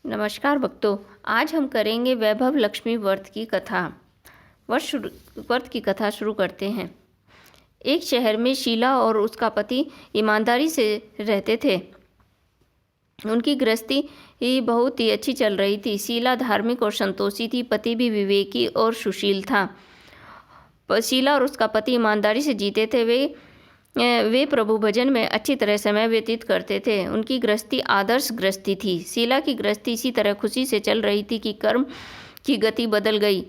नमस्कार भक्तों, आज हम करेंगे वैभव लक्ष्मी व्रत की कथा। व्रत की कथा शुरू करते हैं। एक शहर में शीला और उसका पति ईमानदारी से रहते थे। उनकी गृहस्थी बहुत ही अच्छी चल रही थी। शीला धार्मिक और संतोषी थी, पति भी विवेकी और सुशील था। शीला और उसका पति ईमानदारी से जीते थे। वे प्रभु भजन में अच्छी तरह समय व्यतीत करते थे। उनकी गृहस्थी आदर्श गृहस्थी थी। शीला की गृहस्थी इसी तरह खुशी से चल रही थी कि कर्म की गति बदल गई।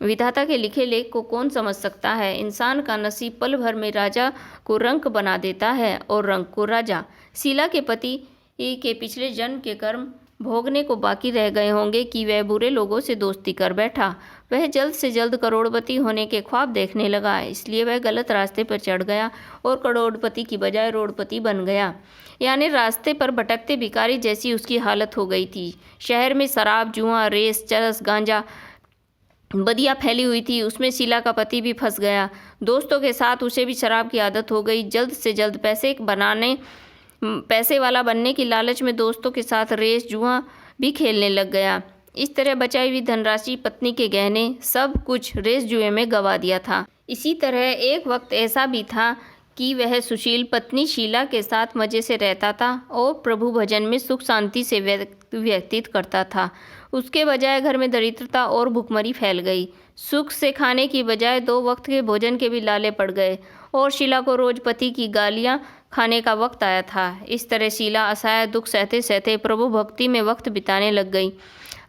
विधाता के लिखे लेख को कौन समझ सकता है। इंसान का नसीब पल भर में राजा को रंक बना देता है और रंक को राजा। शीला के पति के पिछले जन्म के कर्म भोगने को बाकी रह गए होंगे कि वह बुरे लोगों से दोस्ती कर बैठा। वह जल्द से जल्द करोड़पति होने के ख्वाब देखने लगा, इसलिए वह गलत रास्ते पर चढ़ गया और करोड़पति की बजाय रोड़पति बन गया। यानी रास्ते पर भटकते भिखारी जैसी उसकी हालत हो गई थी। शहर में शराब, जुआ, रेस, चरस, गांजा, बदिया फैली हुई थी। उसमें शीला का पति भी फंस गया। दोस्तों के साथ उसे भी शराब की आदत हो गई। जल्द से जल्द पैसे वाला बनने की लालच में दोस्तों के साथ रेस, जुआ भी खेलने लग गया। इस तरह बचाई हुई धनराशि, पत्नी के गहने, सब कुछ रेस जुए में गंवा दिया था। इसी तरह एक वक्त ऐसा भी था कि वह सुशील पत्नी शीला के साथ मज़े से रहता था और प्रभु भजन में सुख शांति से व्यतीत करता था। उसके बजाय घर में दरिद्रता और भुखमरी फैल गई। सुख से खाने की बजाय 2 वक्त के भोजन के भी लाले पड़ गए और शीला को रोज पति की गालियां खाने का वक्त आया था। इस तरह शीला असहाय दुख सहते सहते प्रभु भक्ति में वक्त बिताने लग गई।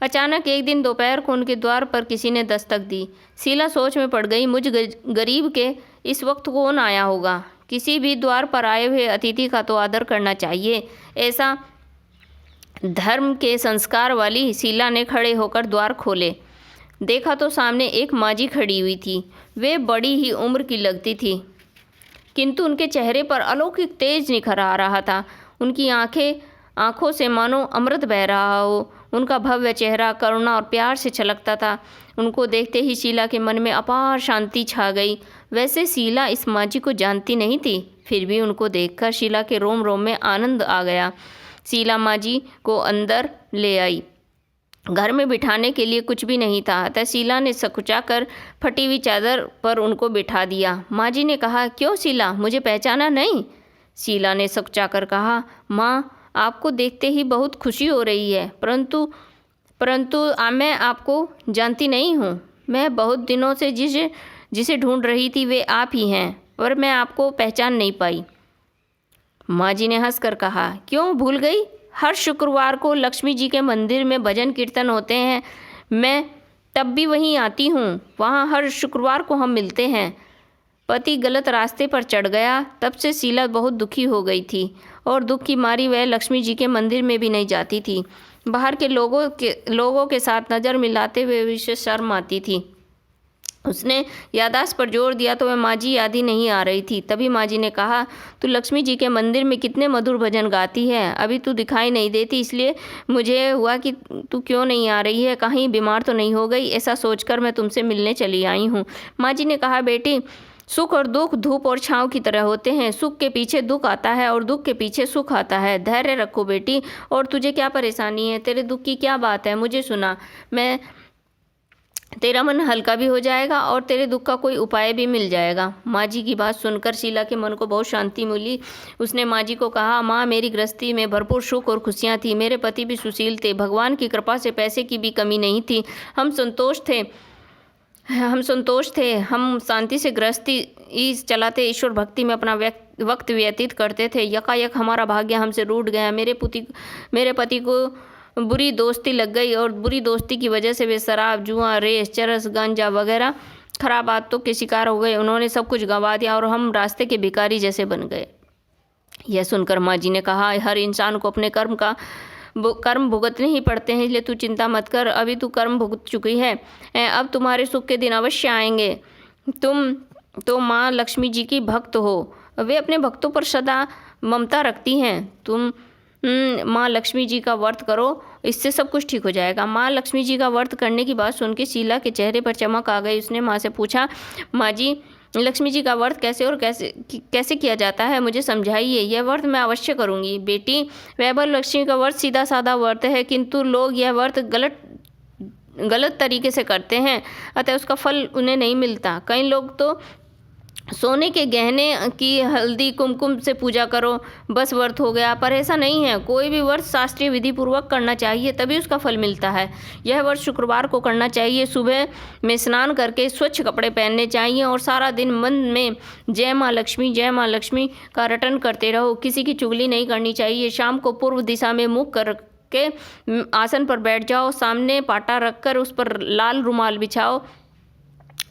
अचानक एक दिन दोपहर को उनके द्वार पर किसी ने दस्तक दी। शीला सोच में पड़ गई, मुझ गरीब के इस वक्त कौन आया होगा। किसी भी द्वार पर आए हुए अतिथि का तो आदर करना चाहिए। ऐसा धर्म के संस्कार वाली शीला ने खड़े होकर द्वार खोले। देखा तो सामने एक माजी खड़ी हुई थी। वे बड़ी ही उम्र की लगती थी, किंतु उनके चेहरे पर अलौकिक तेज निखर आ रहा था। उनकी आंखों से मानो अमृत बह रहा हो। उनका भव्य चेहरा करुणा और प्यार से छलकता था। उनको देखते ही शीला के मन में अपार शांति छा गई। वैसे शीला इस माजी को जानती नहीं थी, फिर भी उनको देखकर शीला के रोम रोम में आनंद आ गया। शीला माजी को अंदर ले आई। घर में बिठाने के लिए कुछ भी नहीं था, अतः शीला ने सकुचाकर फटी हुई चादर पर उनको बिठा दिया। माँ जी ने कहा, क्यों शीला, मुझे पहचाना नहीं? शीला ने सकुचाकर कहा, माँ, आपको देखते ही बहुत खुशी हो रही है, परंतु मैं आपको जानती नहीं हूँ। मैं बहुत दिनों से जिसे ढूंढ रही थी वे आप ही हैं, पर मैं आपको पहचान नहीं पाई। माँ जी ने हंसकर कहा, क्यों भूल गई? हर शुक्रवार को लक्ष्मी जी के मंदिर में भजन कीर्तन होते हैं, मैं तब भी वहीं आती हूँ। वहाँ हर शुक्रवार को हम मिलते हैं। पति गलत रास्ते पर चढ़ गया, तब से शीला बहुत दुखी हो गई थी और दुख की मारी वह लक्ष्मी जी के मंदिर में भी नहीं जाती थी। बाहर के लोगों के साथ नज़र मिलाते हुए उसे शर्म आती थी। उसने यादाश्त पर जोर दिया तो वह माजी याद ही नहीं आ रही थी। तभी माजी ने कहा, तू लक्ष्मी जी के मंदिर में कितने मधुर भजन गाती है, अभी तू दिखाई नहीं देती, इसलिए मुझे हुआ कि तू क्यों नहीं आ रही है, कहीं बीमार तो नहीं हो गई। ऐसा सोचकर मैं तुमसे मिलने चली आई हूँ। माजी ने कहा, बेटी, सुख और दुख धूप और छाँव की तरह होते हैं। सुख के पीछे दुख आता है और दुख के पीछे सुख आता है। धैर्य रखो बेटी। और तुझे क्या परेशानी है? तेरे दुख की क्या बात है? मुझे सुना, तेरा मन हल्का भी हो जाएगा और तेरे दुख का कोई उपाय भी मिल जाएगा। माँ जी की बात सुनकर शीला के मन को बहुत शांति मिली। उसने माँ जी को कहा, माँ, मेरी गृहस्थी में भरपूर सुख और खुशियाँ थी। मेरे पति भी सुशील थे। भगवान की कृपा से पैसे की भी कमी नहीं थी। हम संतोष थे। हम शांति से गृहस्थी चलाते ईश्वर भक्ति में अपना वक्त व्यतीत करते थे। यकायक हमारा भाग्य हमसे रूठ गया। मेरे पति को बुरी दोस्ती लग गई और बुरी दोस्ती की वजह से वे शराब, जुआ, रेस, चरस, गांजा वगैरह खराब आदतों के शिकार हो गए। उन्होंने सब कुछ गंवा दिया और हम रास्ते के भिखारी जैसे बन गए। यह सुनकर माँ जी ने कहा, हर इंसान को अपने कर्म भुगतने ही पड़ते हैं, इसलिए तू चिंता मत कर। अभी तू कर्म भुगत चुकी है, अब तुम्हारे सुख के दिन अवश्य आएंगे। तुम तो माँ लक्ष्मी जी की भक्त हो। वे अपने भक्तों पर सदा ममता रखती हैं। तुम माँ लक्ष्मी जी का व्रत करो, इससे सब कुछ ठीक हो जाएगा। माँ लक्ष्मी जी का व्रत करने की बात सुन के शीला के चेहरे पर चमक आ गई। उसने माँ से पूछा, माँ जी, लक्ष्मी जी का व्रत कैसे और कैसे किया जाता है, मुझे समझाइए। यह व्रत मैं अवश्य करूँगी। बेटी, वैभव लक्ष्मी का व्रत सीधा साधा व्रत है, किंतु लोग यह व्रत गलत तरीके से करते हैं, अतः उसका फल उन्हें नहीं मिलता। कई लोग तो सोने के गहने की हल्दी कुमकुम से पूजा करो, बस व्रत हो गया, पर ऐसा नहीं है। कोई भी व्रत शास्त्रीय विधि पूर्वक करना चाहिए, तभी उसका फल मिलता है। यह व्रत शुक्रवार को करना चाहिए। सुबह में स्नान करके स्वच्छ कपड़े पहनने चाहिए और सारा दिन मन में जय माँ लक्ष्मी का रटन करते रहो। किसी की चुगली नहीं करनी चाहिए। शाम को पूर्व दिशा में मुख करके आसन पर बैठ जाओ। सामने पाटा रखकर उस पर लाल रुमाल बिछाओ।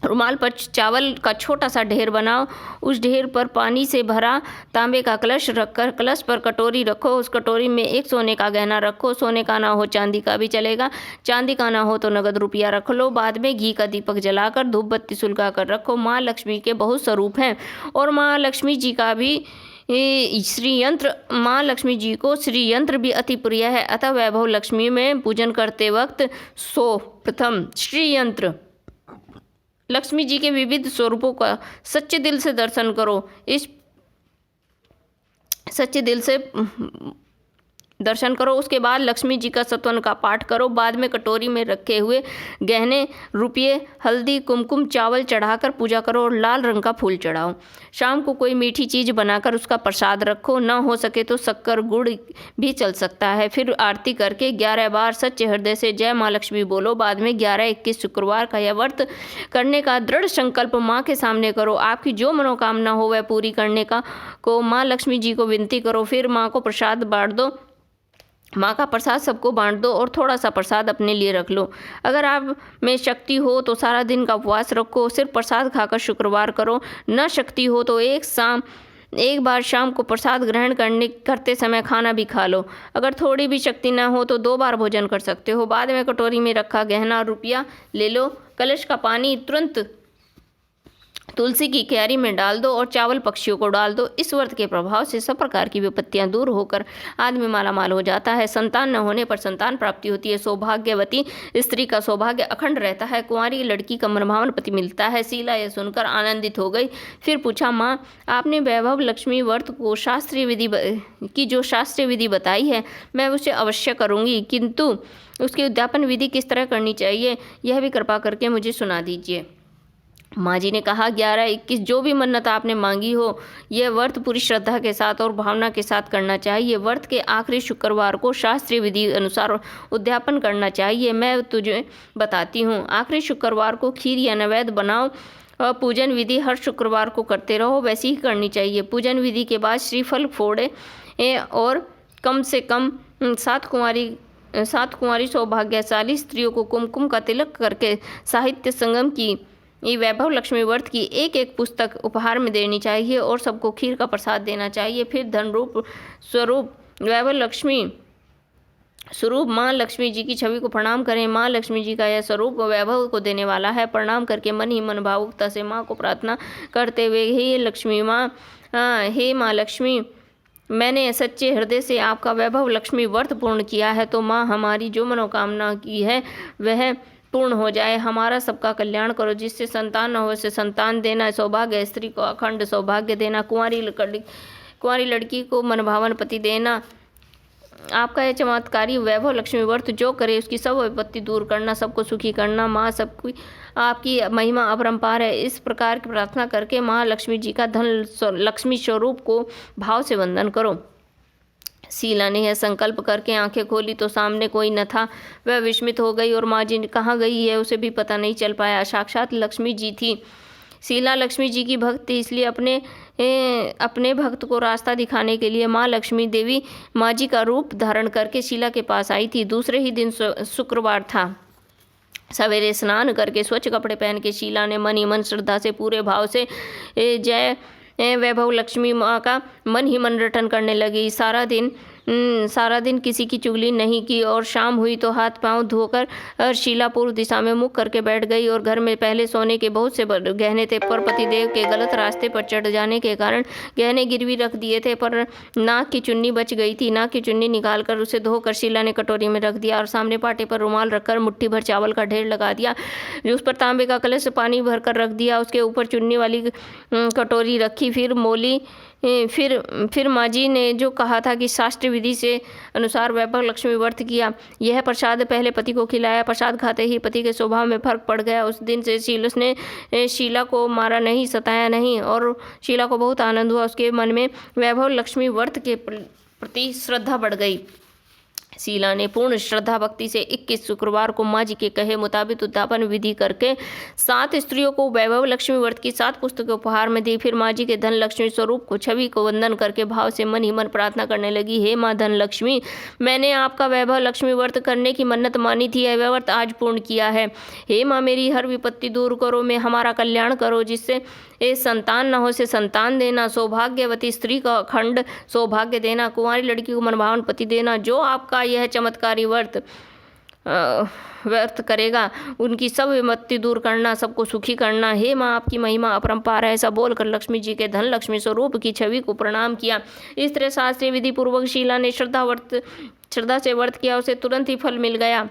रुमाल पर चावल का छोटा सा ढेर बनाओ। उस ढेर पर पानी से भरा तांबे का कलश रखकर कलश पर कटोरी रखो। उस कटोरी में एक सोने का गहना रखो। सोने का ना हो चांदी का भी चलेगा। चांदी का ना हो तो नगद रुपया रख लो। बाद में घी का दीपक जलाकर धूप बत्ती सुलगा कर रखो। माँ लक्ष्मी के बहुत स्वरूप हैं और माँ लक्ष्मी जी का भी श्री यंत्र, माँ लक्ष्मी जी को श्री यंत्र भी अति प्रिय है। अतः वैभव लक्ष्मी में पूजन करते वक्त प्रथम श्री यंत्र लक्ष्मी जी के विविध स्वरूपों का सच्चे दिल से दर्शन करो। इस सच्चे दिल से दर्शन करो। उसके बाद लक्ष्मी जी का सत्वन का पाठ करो। बाद में कटोरी में रखे हुए गहने, रुपये, हल्दी, कुमकुम, चावल चढ़ाकर पूजा करो और लाल रंग का फूल चढ़ाओ। शाम को कोई मीठी चीज़ बनाकर उसका प्रसाद रखो। न हो सके तो शक्कर गुड़ भी चल सकता है। फिर आरती करके 11 बार सच्चे हृदय से जय माँ लक्ष्मी बोलो। बाद में 11-21 शुक्रवार का यह व्रत करने का दृढ़ संकल्प माँ के सामने करो। आपकी जो मनोकामना हो वह पूरी करने को माँ लक्ष्मी जी को विनती करो। फिर माँ को प्रसाद बांट दो। माँ का प्रसाद सबको बांट दो और थोड़ा सा प्रसाद अपने लिए रख लो। अगर आप में शक्ति हो तो सारा दिन का उपवास रखो। सिर्फ प्रसाद खाकर शुक्रवार करो। न शक्ति हो तो एक बार शाम को प्रसाद ग्रहण करते समय खाना भी खा लो। अगर थोड़ी भी शक्ति न हो तो 2 बार भोजन कर सकते हो। बाद में कटोरी में रखा गहना रुपया ले लो। कलश का पानी तुरंत तुलसी की क्यारी में डाल दो और चावल पक्षियों को डाल दो। इस व्रत के प्रभाव से सब प्रकार की विपत्तियां दूर होकर आदमी मालामाल हो जाता है। संतान न होने पर संतान प्राप्ति होती है। सौभाग्यवती स्त्री का सौभाग्य अखंड रहता है। कुंवारी लड़की का मनभावन पति मिलता है। शीला यह सुनकर आनंदित हो गई। फिर पूछा, माँ, आपने वैभव लक्ष्मी व्रत को जो शास्त्रीय विधि बताई है, मैं उसे अवश्य करूँगी, किंतु उसकी उद्यापन विधि किस तरह करनी चाहिए, यह भी कृपा करके मुझे सुना दीजिए। माँ जी ने कहा, 11-21 जो भी मन्नत आपने मांगी हो, यह व्रत पूरी श्रद्धा के साथ और भावना के साथ करना चाहिए। व्रत के आखिरी शुक्रवार को शास्त्रीय विधि अनुसार उद्यापन करना चाहिए। मैं तुझे बताती हूँ। आखिरी शुक्रवार को खीर या नैवेद्य बनाओ। पूजन विधि हर शुक्रवार को करते रहो, वैसी ही करनी चाहिए। पूजन विधि के बाद श्रीफल फोड़े और कम से कम 7 कुंवारी सौभाग्यशाली स्त्रियों को कुमकुम का तिलक करके साहित्य संगम की ये वैभव लक्ष्मी व्रत की एक पुस्तक उपहार में देनी चाहिए और सबको खीर का प्रसाद देना चाहिए। फिर धन रूप स्वरूप वैभव लक्ष्मी स्वरूप माँ लक्ष्मी जी की छवि को प्रणाम करें। माँ लक्ष्मी जी का यह स्वरूप वैभव को देने वाला है। प्रणाम करके मन ही मन भावुकता से माँ को प्रार्थना करते हुए, हे लक्ष्मी माँ, हे माँ लक्ष्मी, मैंने सच्चे हृदय से आपका वैभव लक्ष्मी व्रत पूर्ण किया है, तो माँ हमारी जो मनोकामना की है वह पूर्ण हो जाए। हमारा सबका कल्याण करो। जिससे संतान न हो उसे संतान देना। सौभाग्य स्त्री को अखंड सौभाग्य देना। कुंवारी लड़की को मनभावन पति देना। आपका यह चमत्कारी वैभव लक्ष्मी व्रत जो करे उसकी सब विपत्ति दूर करना, सबको सुखी करना। माँ सबकी आपकी महिमा अपरंपार है। इस प्रकार की प्रार्थना करके माँ लक्ष्मी जी का धन लक्ष्मी स्वरूप को भाव से वंदन करो। शीला ने यह संकल्प करके आंखें खोली तो सामने कोई न था। वह विस्मित हो गई और माँ जी कहाँ गई है उसे भी पता नहीं चल पाया। साक्षात लक्ष्मी जी थी। शीला लक्ष्मी जी की भक्त थी, इसलिए अपने भक्त को रास्ता दिखाने के लिए माँ लक्ष्मी देवी माँ जी का रूप धारण करके शीला के पास आई थी। दूसरे ही दिन शुक्रवार था। सवेरे स्नान करके स्वच्छ कपड़े पहन के शीला ने मन ही मन श्रद्धा से पूरे भाव से जय वैभव लक्ष्मी माँ का मन ही मन रटन करने लगी। सारा दिन सारा दिन किसी की चुगली नहीं की और शाम हुई तो हाथ पांव धोकर शीला पूर्व दिशा में मुख करके बैठ गई और घर में पहले सोने के बहुत से गहने थे, पर पतिदेव के गलत रास्ते पर चढ़ जाने के कारण गहने गिरवी रख दिए थे, पर नाक की चुन्नी बच गई थी। नाक की चुन्नी निकालकर उसे धोकर शीला ने कटोरी में रख दिया और सामने पाटे पर रुमाल रखकर मुट्ठी भर चावल का ढेर लगा दिया। उस पर तांबे का कलश पानी भरकर रख दिया। उसके ऊपर चुन्नी वाली कटोरी रखी। फिर माँ जी ने जो कहा था कि शास्त्र विधि से अनुसार वैभव लक्ष्मी व्रत किया। यह प्रसाद पहले पति को खिलाया। प्रसाद खाते ही पति के स्वभाव में फर्क पड़ गया। उस दिन से उसने शीला को मारा नहीं, सताया नहीं और शीला को बहुत आनंद हुआ। उसके मन में वैभव लक्ष्मी व्रत के प्रति श्रद्धा बढ़ गई। शीला ने पूर्ण श्रद्धा भक्ति से 21 शुक्रवार को माँ जी के कहे मुताबिक उद्यापन विधि करके 7 स्त्रियों को वैभव लक्ष्मी व्रत की 7 पुस्तकें उपहार में दी। फिर माँ जी के धन लक्ष्मी स्वरूप को छवि को वंदन करके भाव से मन ही मन प्रार्थना करने लगी, हे माँ धन लक्ष्मी, मैंने आपका वैभव लक्ष्मी व्रत करने की मन्नत मानी थी, यह व्रत आज पूर्ण किया है। हे माँ, मेरी हर विपत्ति दूर करो, मैं हमारा कल्याण करो, जिससे संतान न हो से संतान देना, सौभाग्यवती स्त्री का अखंड सौभाग्य देना, कुंवारी लड़की को मनभावन पति देना। जो आपका यह चमत्कारी व्यर्थ करेगा उनकी सब विपत्ति दूर करना, सबको सुखी करना। हे माँ, आपकी महिमा अपरंपार है। ऐसा बोलकर लक्ष्मी जी के धन लक्ष्मी स्वरूप की छवि को प्रणाम किया। इस तरह शास्त्रीय विधि पूर्वक शीला ने श्रद्धा से व्रत किया। उसे तुरंत ही फल मिल गया।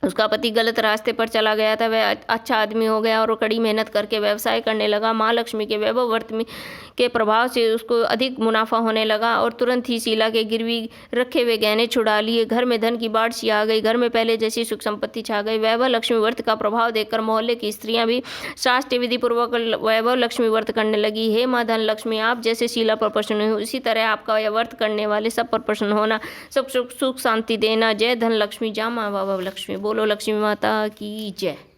उसका पति गलत रास्ते पर चला गया था, वह अच्छा आदमी हो गया और कड़ी मेहनत करके व्यवसाय करने लगा। माँ लक्ष्मी के वैभव व्रत के प्रभाव से उसको अधिक मुनाफा होने लगा और तुरंत ही शीला के गिरवी रखे हुए गहने छुड़ा लिए। घर में धन की बाढ़ सी आ गई। घर में पहले जैसी सुख संपत्ति छा गई। वैभव लक्ष्मी व्रत का प्रभाव देखकर मोहल्ले की स्त्रियां भी शास्त्रीय विधि पूर्वक वैभव लक्ष्मी व्रत करने लगी। हे माँ धन लक्ष्मी, आप जैसे शीला पर प्रसन्न हो, इसी तरह आपका यह व्रत करने वाले सब पर प्रसन्न होना, सब सुख शांति देना। जय धन लक्ष्मी, जय माँ वैभव लक्ष्मी। बोलो लक्ष्मी माता की जय।